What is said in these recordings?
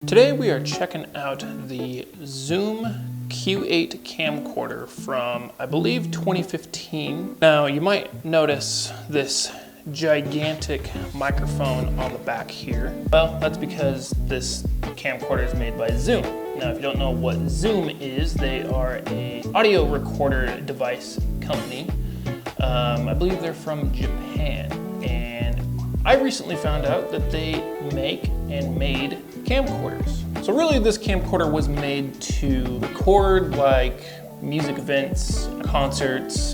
Today we are checking out the Zoom Q8 camcorder from, I believe, 2015. Now you might notice this gigantic microphone on the back here. Well, that's because this camcorder is made by Zoom. Now if you don't know what Zoom is, they are an audio recorder device company. I believe they're from Japan, and I recently found out that they make and made camcorders. So really this camcorder was made to record like music events, concerts,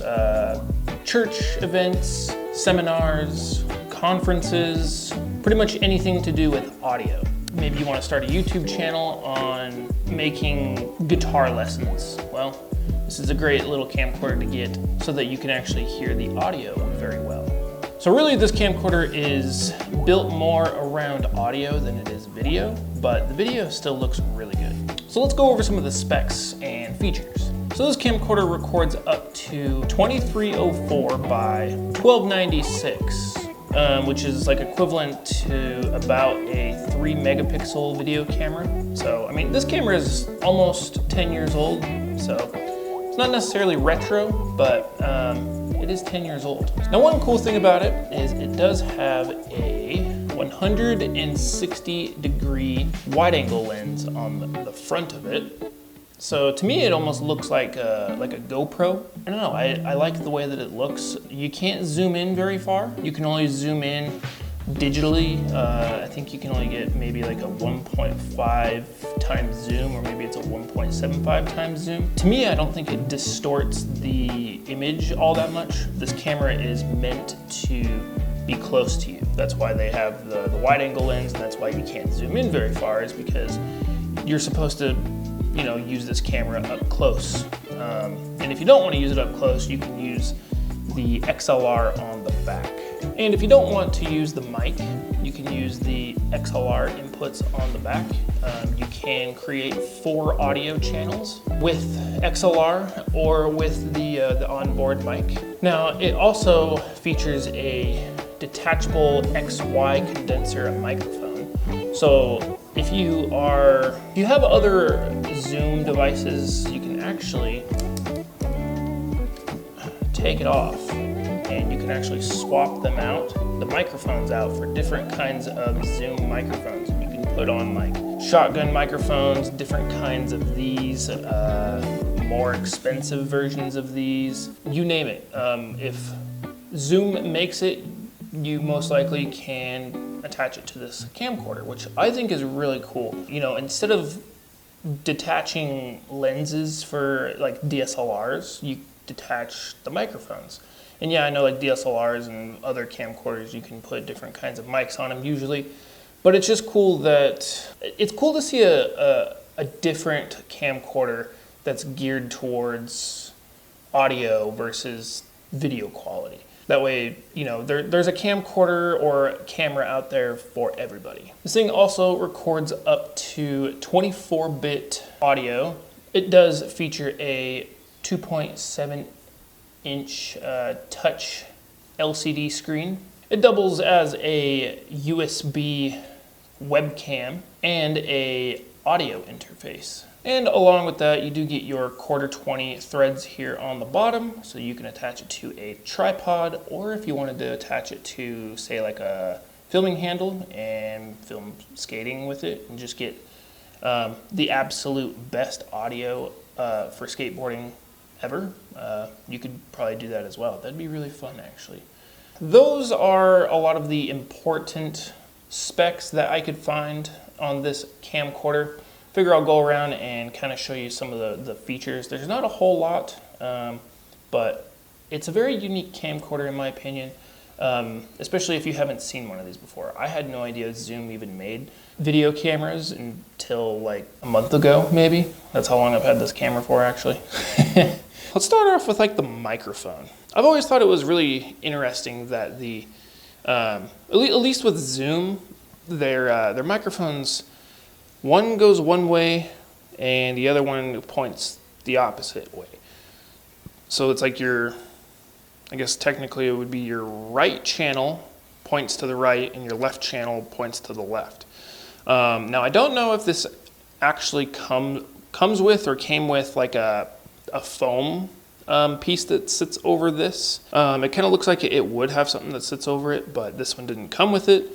church events, seminars, conferences, pretty much anything to do with audio. Maybe you want to start a YouTube channel on making guitar lessons. Well, this is a great little camcorder to get so that you can actually hear the audio very well. So really this camcorder is built more around audio than it is video, but the video still looks really good. So let's go over some of the specs and features. So this camcorder records up to 2304 by 1296, which is like equivalent to about a 3 megapixel video camera. So, I mean, this camera is almost 10 years old, so it's not necessarily retro, but it is 10 years old. Now, one cool thing about it is it does have a 160-degree wide-angle lens on the front of it. So to me, it almost looks like a GoPro. I don't know, I like the way that it looks. You can't zoom in very far. You can only zoom in digitally. I think you can only get maybe like a 1.5 times zoom, or maybe it's a 1.75 times zoom. To me, I don't think it distorts the image all that much. This camera is meant to be close to you. That's why they have the wide angle lens, and that's why you can't zoom in very far, is because you're supposed to, you know, use this camera up close. And if you don't want to use it up close, you can use the XLR on the back. And if you don't want to use the mic, you can use the XLR inputs on the back. You can create 4 audio channels with XLR or with the onboard mic. Now, it also features a detachable XY condenser microphone. So if you have other Zoom devices, you can actually take it off, and you can actually swap them out, the microphones out, for different kinds of Zoom microphones. You can put on like shotgun microphones, different kinds of these, more expensive versions of these, you name it. If Zoom makes it, you most likely can attach it to this camcorder, which I think is really cool. You know, instead of detaching lenses for like DSLRs, you detach the microphones. And yeah, I know like DSLRs and other camcorders, you can put different kinds of mics on them usually, but it's just cool that, it's cool to see a different camcorder that's geared towards audio versus video quality. That way, you know, there's a camcorder or a camera out there for everybody. This thing also records up to 24-bit audio. It does feature a 2.7-inch touch LCD screen. It doubles as a USB webcam and a audio interface. And along with that, you do get your quarter 20 threads here on the bottom, so you can attach it to a tripod, or if you wanted to attach it to, say, like a filming handle and film skating with it, and just get the absolute best audio for skateboarding ever. You could probably do that as well. That'd be really fun, actually. Those are a lot of the important specs that I could find on this camcorder. Figure I'll go around and kind of show you some of the features. There's not a whole lot, but it's a very unique camcorder in my opinion, especially if you haven't seen one of these before. I had no idea Zoom even made video cameras until like a month ago, maybe. That's how long I've had this camera for, actually. Let's start off with like the microphone. I've always thought it was really interesting that the, at least with Zoom, their microphones, one goes one way and the other one points the opposite way. So it's like I guess technically it would be your right channel points to the right and your left channel points to the left. Now I don't know if this actually comes with or came with like a foam piece that sits over this. It kind of looks like it would have something that sits over it, but this one didn't come with it,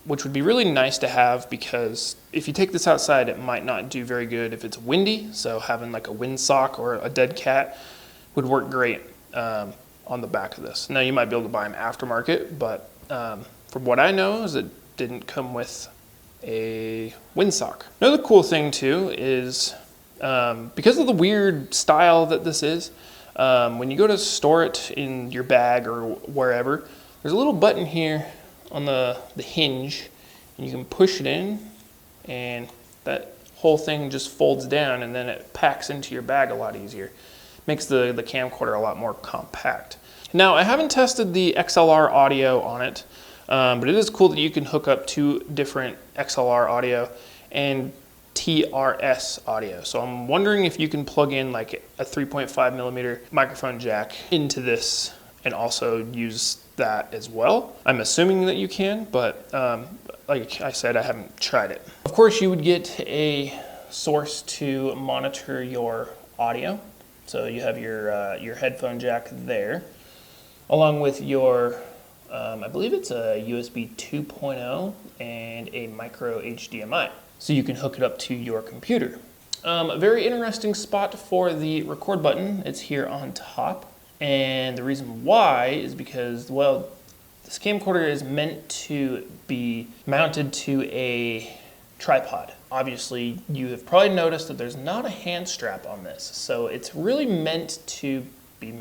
which would be really nice to have, because if you take this outside, it might not do very good if it's windy. So having like a windsock or a dead cat would work great on the back of this. Now you might be able to buy them aftermarket, but from what I know is it didn't come with a windsock. Another cool thing too is because of the weird style that this is, when you go to store it in your bag or wherever, there's a little button here on the hinge, and you can push it in, and that whole thing just folds down, and then it packs into your bag a lot easier. Makes the camcorder a lot more compact. Now, I haven't tested the XLR audio on it, but it is cool that you can hook up 2 different XLR audio and TRS audio. So I'm wondering if you can plug in like a 3.5 millimeter microphone jack into this and also use that as well. I'm assuming that you can, but like I said, I haven't tried it. Of course, you would get a source to monitor your audio. So you have your headphone jack there, along with your, I believe it's a USB 2.0 and a micro HDMI. So you can hook it up to your computer. A very interesting spot for the record button. It's here on top. And the reason why is because, well, this camcorder is meant to be mounted to a tripod. Obviously, you have probably noticed that there's not a hand strap on this. So it's really meant to be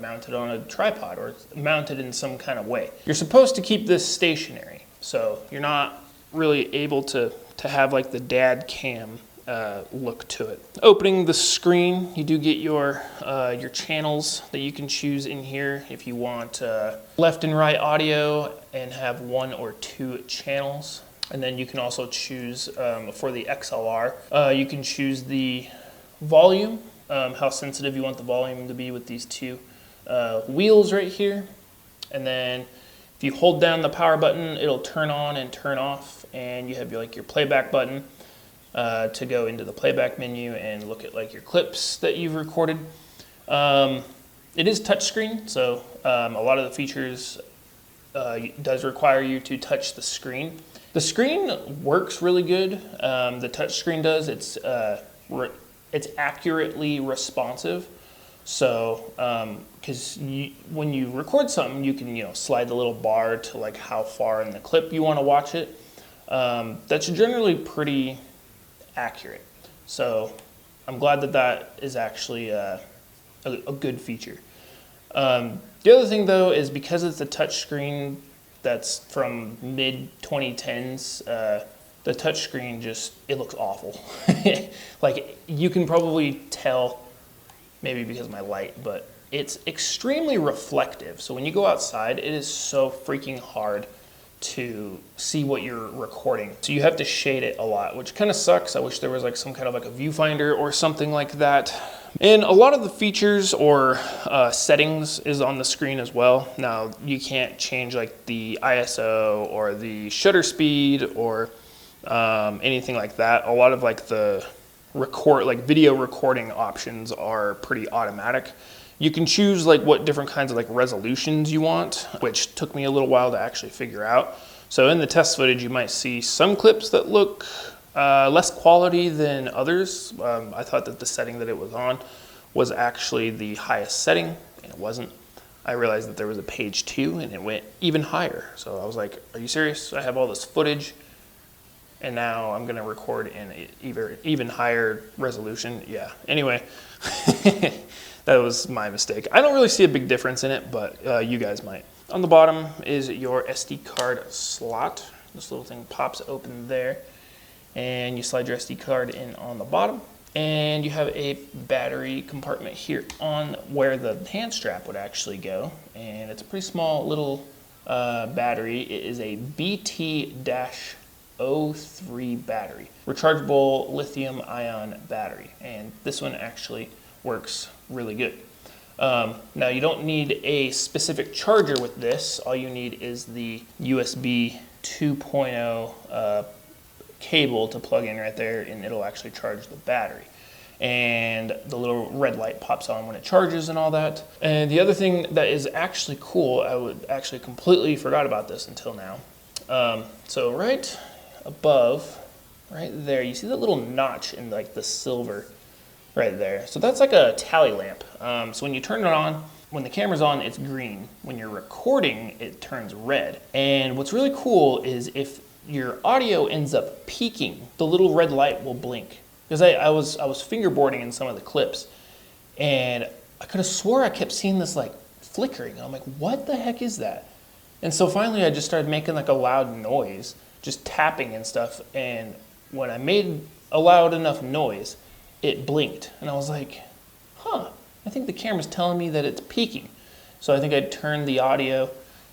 mounted on a tripod or mounted in some kind of way. You're supposed to keep this stationary. So you're not really able to have like the dad cam look to it. Opening the screen, you do get your channels that you can choose in here if you want left and right audio and have 1 or 2 channels. And then you can also choose for the XLR, you can choose the volume, how sensitive you want the volume to be with these 2 wheels right here. And then if you hold down the power button, it'll turn on and turn off, and you have your playback button to go into the playback menu and look at like your clips that you've recorded. It is touchscreen, so a lot of the features does require you to touch the screen. The screen works really good. The touchscreen does. It's accurately responsive. So, because when you record something, you can slide the little bar to like how far in the clip you want to watch it. That's generally pretty accurate. So I'm glad that that is actually a good feature. The other thing though is because it's a touch screen that's from mid 2010s, the touch screen it looks awful. Like you can probably tell, maybe because of my light, but it's extremely reflective. So when you go outside, it is so freaking hard to see what you're recording. So you have to shade it a lot, which kind of sucks. I wish there was like some kind of like a viewfinder or something like that. And a lot of the features or settings is on the screen as well. Now you can't change like the ISO or the shutter speed or anything like that. A lot of like the video recording options are pretty automatic. You can choose like what different kinds of like resolutions you want, which took me a little while to actually figure out. So in the test footage, you might see some clips that look less quality than others. I thought that the setting that it was on was actually the highest setting, and it wasn't. I realized that there was a page 2 and it went even higher. So I was like, are you serious? I have all this footage and now I'm gonna record in even higher resolution. Yeah, anyway, that was my mistake. I don't really see a big difference in it, but you guys might. On the bottom is your SD card slot. This little thing pops open there, and you slide your SD card in on the bottom. And you have a battery compartment here on where the hand strap would actually go. And it's a pretty small little battery. It is a BT-03 battery, rechargeable lithium ion battery. And this one actually works really good. Now you don't need a specific charger with this. All you need is the USB 2.0 cable to plug in right there, and it'll actually charge the battery. And the little red light pops on when it charges and all that. And the other thing that is actually cool, I would actually completely forgot about this until now. So right above, right there, you see that little notch in like the silver right there. So that's like a tally lamp. So when you turn it on, when the camera's on, it's green. When you're recording, it turns red. And what's really cool is if your audio ends up peaking, the little red light will blink. Because I was fingerboarding in some of the clips, and I could have swore I kept seeing this like flickering. I'm like, what the heck is that? And so finally I just started making like a loud noise, just tapping and stuff. And when I made a loud enough noise, it blinked. And I was like, huh, I think the camera's telling me that it's peaking. So I think I turned the audio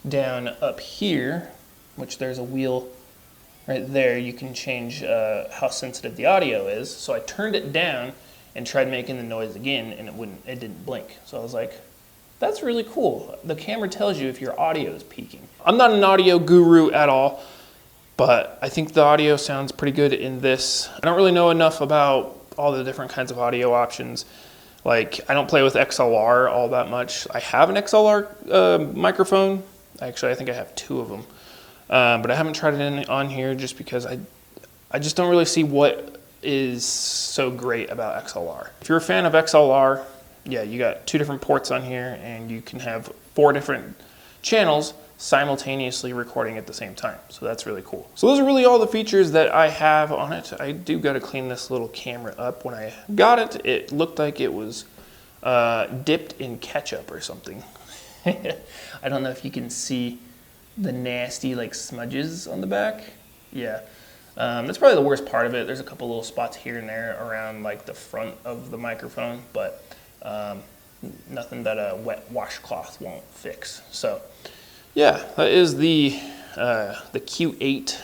down up here, which there's a wheel right there. You can change how sensitive the audio is. So I turned it down and tried making the noise again, and it didn't blink. So I was like, that's really cool. The camera tells you if your audio is peaking. I'm not an audio guru at all, but I think the audio sounds pretty good in this. I don't really know enough about all the different kinds of audio options. Like, I don't play with XLR all that much. I have an XLR microphone. Actually, I think I have 2 of them. But I haven't tried it on here just because I just don't really see what is so great about XLR. If you're a fan of XLR, yeah, you got 2 different ports on here, and you can have 4 different channels simultaneously recording at the same time. So that's really cool. So those are really all the features that I have on it. I do got to clean this little camera up. When I got it, it looked like it was dipped in ketchup or something. I don't know if you can see the nasty like smudges on the back. Yeah, that's probably the worst part of it. There's a couple little spots here and there around like the front of the microphone, but nothing that a wet washcloth won't fix. So yeah, that is the Q8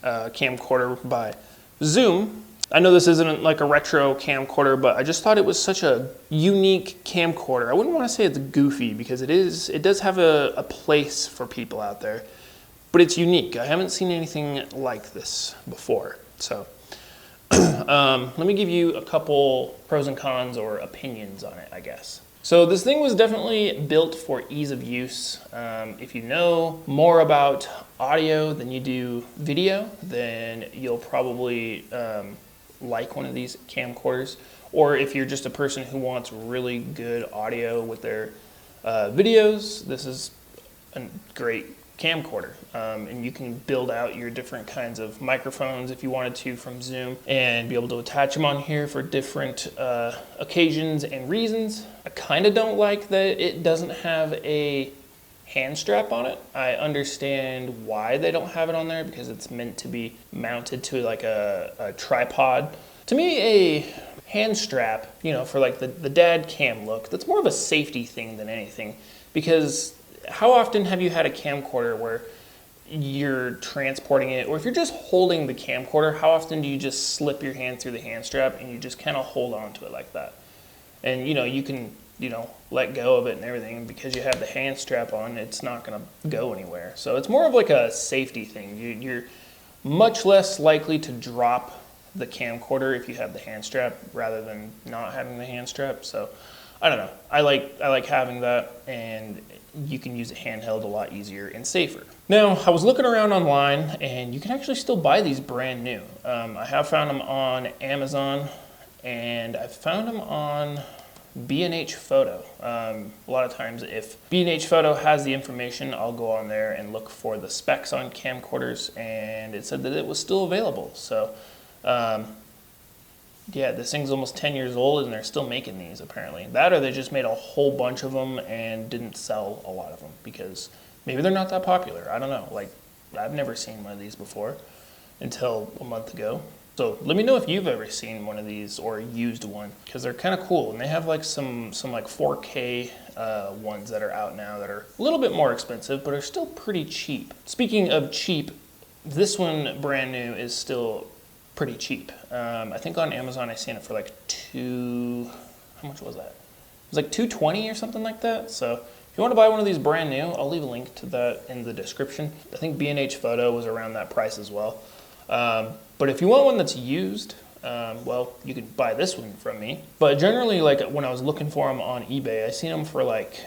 camcorder by Zoom. I know this isn't like a retro camcorder, but I just thought it was such a unique camcorder. I wouldn't want to say it's goofy, because it does have a place for people out there, but it's unique. I haven't seen anything like this before. So let me give you a couple pros and cons or opinions on it, I guess. So this thing was definitely built for ease of use. If you know more about audio than you do video, then you'll probably like one of these camcorders. Or if you're just a person who wants really good audio with their videos, this is a great camcorder. And you can build out your different kinds of microphones if you wanted to from Zoom, and be able to attach them on here for different occasions and reasons. I kind of don't like that it doesn't have a hand strap on it. I understand why they don't have it on there, because it's meant to be mounted to like a tripod. To me, a hand strap, you know, for like the dad cam look, that's more of a safety thing than anything. Because how often have you had a camcorder where you're transporting it, or if you're just holding the camcorder, how often do you just slip your hand through the hand strap and you just kind of hold on to it like that? And you know, you can, you know, let go of it and everything, because you have the hand strap on, it's not going to go anywhere. So it's more of like a safety thing. You're much less likely to drop the camcorder if you have the hand strap rather than not having the hand strap. So I don't know. I like having that, and you can use it handheld a lot easier and safer. Now, I was looking around online, and you can actually still buy these brand new. I have found them on Amazon, and I've found them on B&H Photo. A lot of times if B&H Photo has the information, I'll go on there and look for the specs on camcorders, and it said that it was still available. So yeah, this thing's almost 10 years old and they're still making these apparently. That, or they just made a whole bunch of them and didn't sell a lot of them because maybe they're not that popular. I don't know. Like, I've never seen one of these before until a month ago. So let me know if you've ever seen one of these or used one, because they're kind of cool. And they have like some like 4K ones that are out now that are a little bit more expensive, but are still pretty cheap. Speaking of cheap, this one brand new is still pretty cheap. I think on Amazon I seen it for like how much was that? It was like $220 or something like that. So if you want to buy one of these brand new, I'll leave a link to that in the description. I think B&H Photo was around that price as well. But if you want one that's used, well, you can buy this one from me. But generally, like when I was looking for them on eBay, I seen them for like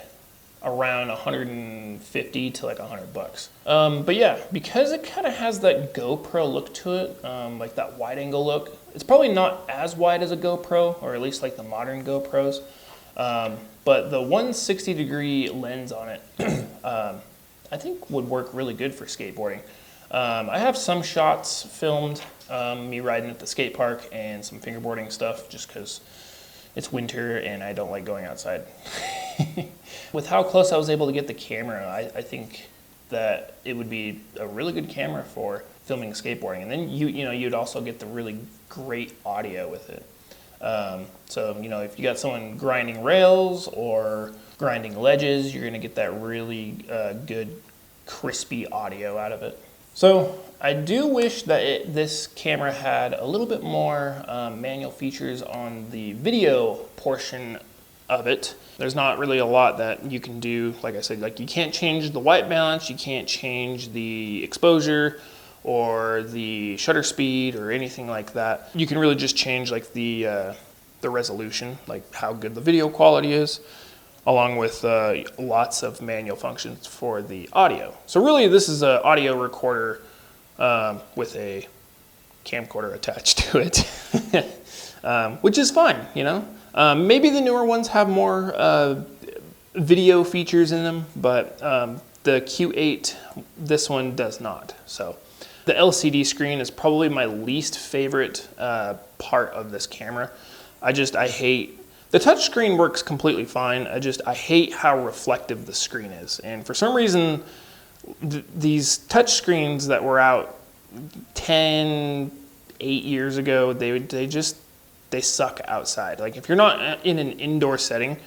around 150 to like $100. But yeah, because it kind of has that GoPro look to it, like that wide angle look. It's probably not as wide as a GoPro, or at least like the modern GoPros. But the 160-degree lens on it, I think would work really good for skateboarding. I have some shots filmed, me riding at the skate park and some fingerboarding stuff just because it's winter and I don't like going outside. With how close I was able to get the camera, I think that it would be a really good camera for filming skateboarding. And then you'd also get the really great audio with it. So, if you got someone grinding rails or grinding ledges, you're gonna get that really good, crispy audio out of it. So I do wish that this camera had a little bit more manual features on the video portion of it. There's not really a lot that you can do. Like I said, like you can't change the white balance, you can't change the exposure or the shutter speed or anything like that. You can really just change like the resolution, like how good the video quality is, along with lots of manual functions for the audio. So really this is an audio recorder with a camcorder attached to it, which is fine, Maybe the newer ones have more video features in them, but the Q8, this one does not. So the LCD screen is probably my least favorite part of this camera. I hate, the touch screen works completely fine. I hate how reflective the screen is. And for some reason, these touch screens that were out 8 years ago, they suck outside. Like if you're not in an indoor setting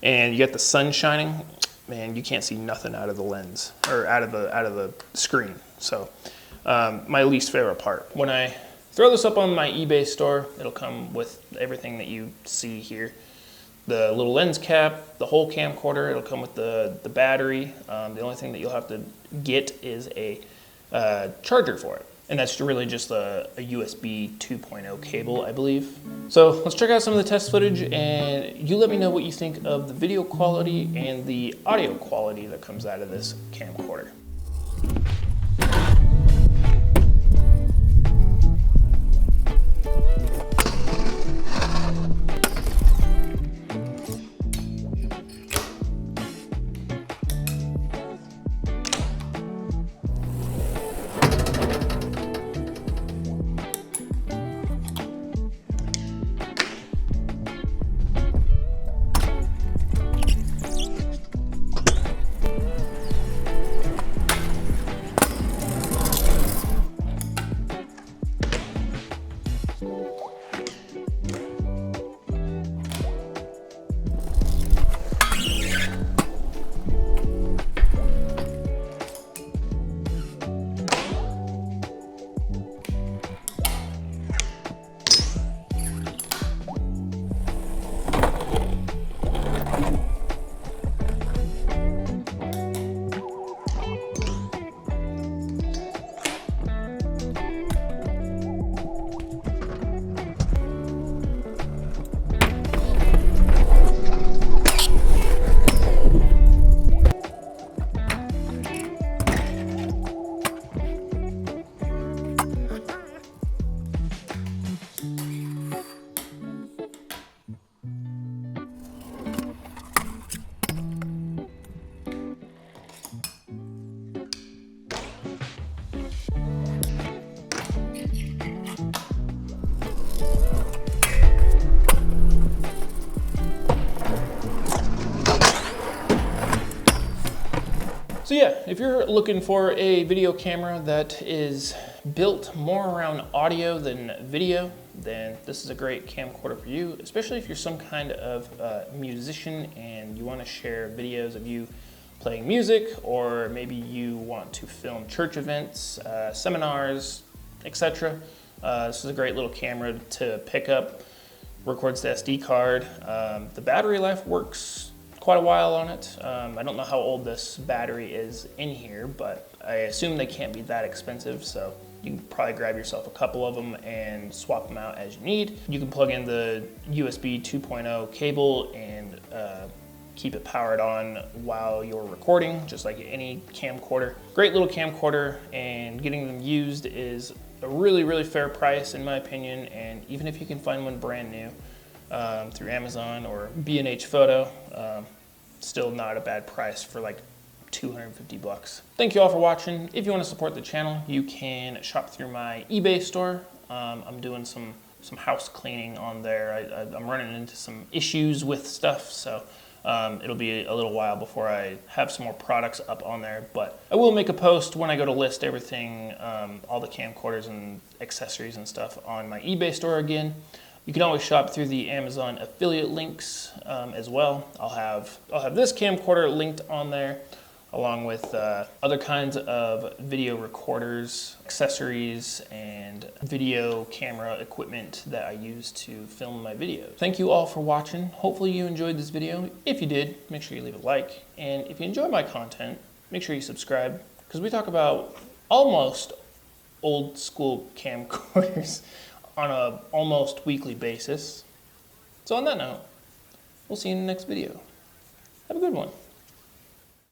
and you get the sun shining, man, you can't see nothing out of the lens or out of the screen. So my least favorite part. When I throw this up on my eBay store, it'll come with everything that you see here. The little lens cap, the whole camcorder, it'll come with the battery. The only thing that you'll have to get is a charger for it. And that's really just a USB 2.0 cable, I believe. So let's check out some of the test footage and you let me know what you think of the video quality and the audio quality that comes out of this camcorder. So yeah, if you're looking for a video camera that is built more around audio than video, then this is a great camcorder for you, especially if you're some kind of musician and you want to share videos of you playing music, or maybe you want to film church events, seminars, etc. This is a great little camera to pick up, records the SD card. The battery life works quite a while on it. I don't know how old this battery is in here, but I assume they can't be that expensive, so You can probably grab yourself a couple of them and swap them out as you need. You can plug in the USB 2.0 cable and keep it powered on while you're recording, just like any camcorder. Great little camcorder, and getting them used is a really, really fair price in my opinion. And even if you can find one brand new through Amazon or B&H Photo, still not a bad price for like 250 bucks. Thank you all for watching. If you want to support the channel, you can shop through my eBay store. I'm doing some house cleaning on there. I'm running into some issues with stuff, so it'll be a little while before I have some more products up on there, but I will make a post when I go to list everything, all the camcorders and accessories and stuff on my eBay store again. You can always shop through the Amazon affiliate links as well. I'll have this camcorder linked on there, along with other kinds of video recorders, accessories, and video camera equipment that I use to film my videos. Thank you all for watching. Hopefully you enjoyed this video. If you did, make sure you leave a like. And if you enjoy my content, make sure you subscribe, because we talk about almost old school camcorders on a almost weekly basis. So on that note, we'll see you in the next video. Have a good one.